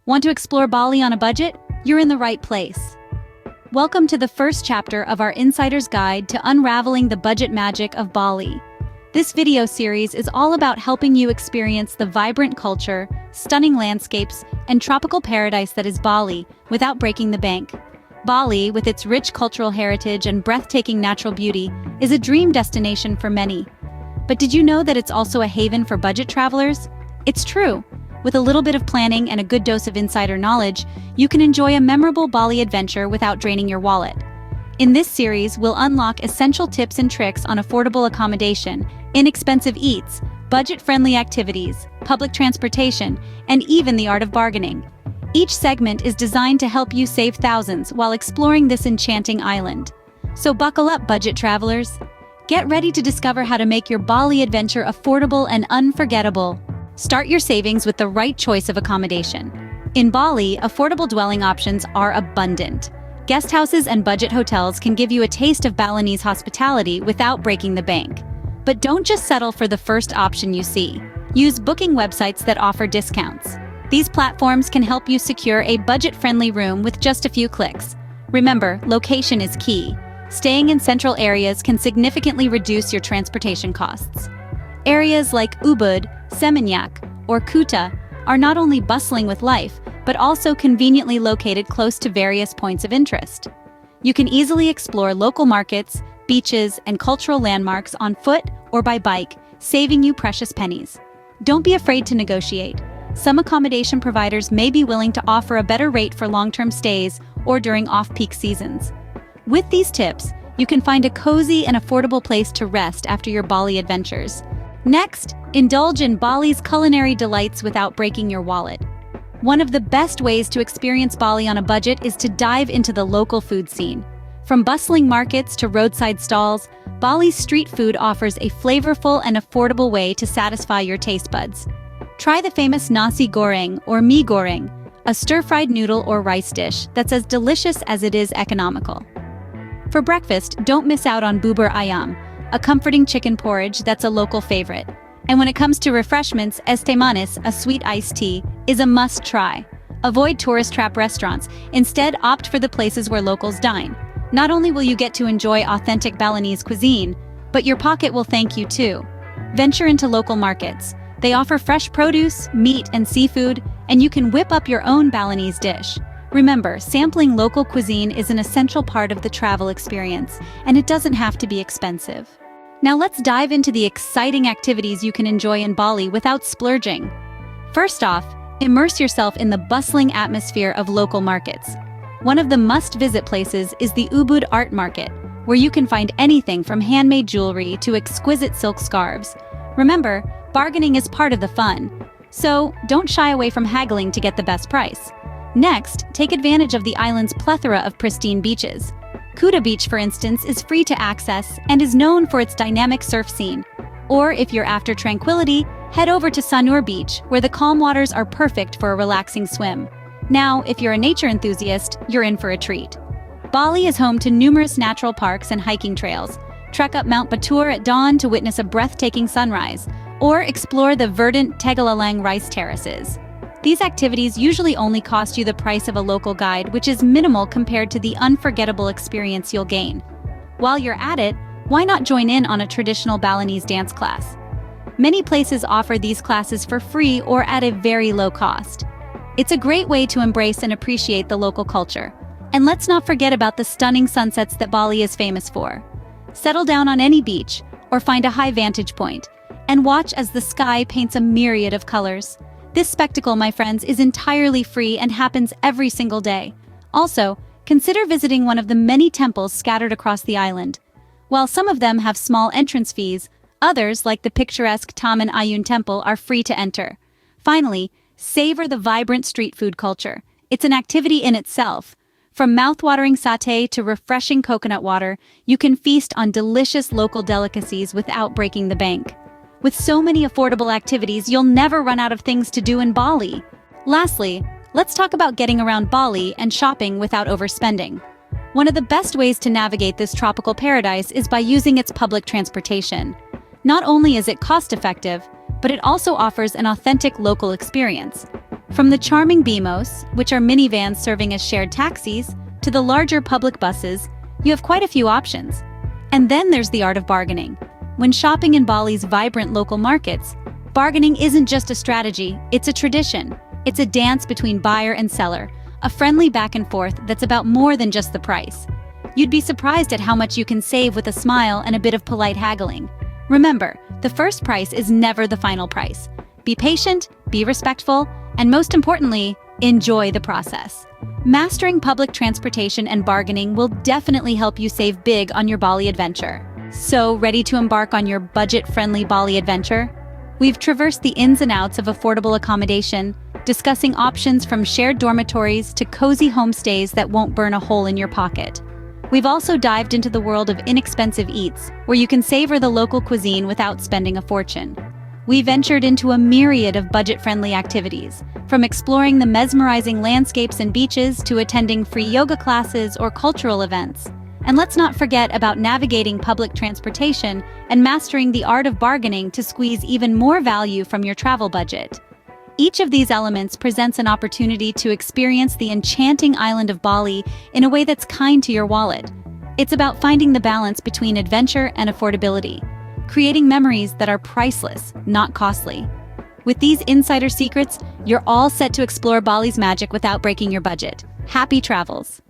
Want to explore Bali on a budget? You're in the right place. Welcome to the first chapter of our Insider's Guide to Unraveling the Budget Magic of Bali. This video series is all about helping you experience the vibrant culture, stunning landscapes, and tropical paradise that is Bali without breaking the bank. Bali, with its rich cultural heritage and breathtaking natural beauty, is a dream destination for many. But did you know that it's also a haven for budget travelers? It's true. With a little bit of planning and a good dose of insider knowledge, you can enjoy a memorable Bali adventure without draining your wallet. In this series, we'll unlock essential tips and tricks on affordable accommodation, inexpensive eats, budget-friendly activities, public transportation, and even the art of bargaining. Each segment is designed to help you save thousands while exploring this enchanting island. So buckle up, budget travelers. Get ready to discover how to make your Bali adventure affordable and unforgettable. Start your savings with the right choice of accommodation. In Bali, affordable dwelling options are abundant. Guest houses and budget hotels can give you a taste of Balinese hospitality without breaking the bank. But don't just settle for the first option you see. Use booking websites that offer discounts. These platforms can help you secure a budget-friendly room with just a few clicks. Remember, location is key. Staying in central areas can significantly reduce your transportation costs. Areas like Ubud, Seminyak, or Kuta are not only bustling with life, but also conveniently located close to various points of interest. You can easily explore local markets, beaches, and cultural landmarks on foot or by bike, saving you precious pennies. Don't be afraid to negotiate. Some accommodation providers may be willing to offer a better rate for long-term stays or during off-peak seasons. With these tips, you can find a cozy and affordable place to rest after your Bali adventures. Next, indulge in Bali's culinary delights without breaking your wallet. One of the best ways to experience Bali on a budget is to dive into the local food scene. From bustling markets to roadside stalls, Bali's street food offers a flavorful and affordable way to satisfy your taste buds. Try the famous nasi goreng or mee goreng, a stir-fried noodle or rice dish that's as delicious as it is economical. For breakfast, don't miss out on bubur ayam, a comforting chicken porridge that's a local favorite. And when it comes to refreshments, es teh manis, a sweet iced tea, is a must-try. Avoid tourist trap restaurants. Instead, opt for the places where locals dine. Not only will you get to enjoy authentic Balinese cuisine, but your pocket will thank you too. Venture into local markets. They offer fresh produce, meat, and seafood, and you can whip up your own Balinese dish. Remember, sampling local cuisine is an essential part of the travel experience, and it doesn't have to be expensive. Now let's dive into the exciting activities you can enjoy in Bali without splurging. First off, immerse yourself in the bustling atmosphere of local markets. One of the must-visit places is the Ubud Art Market, where you can find anything from handmade jewelry to exquisite silk scarves. Remember, bargaining is part of the fun, so don't shy away from haggling to get the best price. Next, take advantage of the island's plethora of pristine beaches. Kuta Beach, for instance, is free to access and is known for its dynamic surf scene. Or if you're after tranquility, head over to Sanur Beach, where the calm waters are perfect for a relaxing swim. Now, if you're a nature enthusiast, you're in for a treat. Bali is home to numerous natural parks and hiking trails. Trek up Mount Batur at dawn to witness a breathtaking sunrise, or explore the verdant Tegalalang rice terraces. These activities usually only cost you the price of a local guide, which is minimal compared to the unforgettable experience you'll gain. While you're at it, why not join in on a traditional Balinese dance class? Many places offer these classes for free or at a very low cost. It's a great way to embrace and appreciate the local culture. And let's not forget about the stunning sunsets that Bali is famous for. Settle down on any beach or find a high vantage point and watch as the sky paints a myriad of colors. This spectacle, my friends, is entirely free and happens every single day. Also, consider visiting one of the many temples scattered across the island. While some of them have small entrance fees, others, like the picturesque Taman Ayun Temple, are free to enter. Finally, savor the vibrant street food culture. It's an activity in itself. From mouth-watering satay to refreshing coconut water, you can feast on delicious local delicacies without breaking the bank. With so many affordable activities, you'll never run out of things to do in Bali. Lastly, let's talk about getting around Bali and shopping without overspending. One of the best ways to navigate this tropical paradise is by using its public transportation. Not only is it cost-effective, but it also offers an authentic local experience. From the charming Bimos, which are minivans serving as shared taxis, to the larger public buses, you have quite a few options. And then there's the art of bargaining. When shopping in Bali's vibrant local markets, bargaining isn't just a strategy, it's a tradition. It's a dance between buyer and seller, a friendly back and forth that's about more than just the price. You'd be surprised at how much you can save with a smile and a bit of polite haggling. Remember, the first price is never the final price. Be patient, be respectful, and most importantly, enjoy the process. Mastering public transportation and bargaining will definitely help you save big on your Bali adventure. So, ready to embark on your budget-friendly Bali adventure? We've traversed the ins and outs of affordable accommodation, discussing options from shared dormitories to cozy homestays that won't burn a hole in your pocket. We've also dived into the world of inexpensive eats, where you can savor the local cuisine without spending a fortune. We ventured into a myriad of budget-friendly activities, from exploring the mesmerizing landscapes and beaches to attending free yoga classes or cultural events. And let's not forget about navigating public transportation and mastering the art of bargaining to squeeze even more value from your travel budget. Each of these elements presents an opportunity to experience the enchanting island of Bali in a way that's kind to your wallet. It's about finding the balance between adventure and affordability, creating memories that are priceless, not costly. With these insider secrets, you're all set to explore Bali's magic without breaking your budget. Happy travels!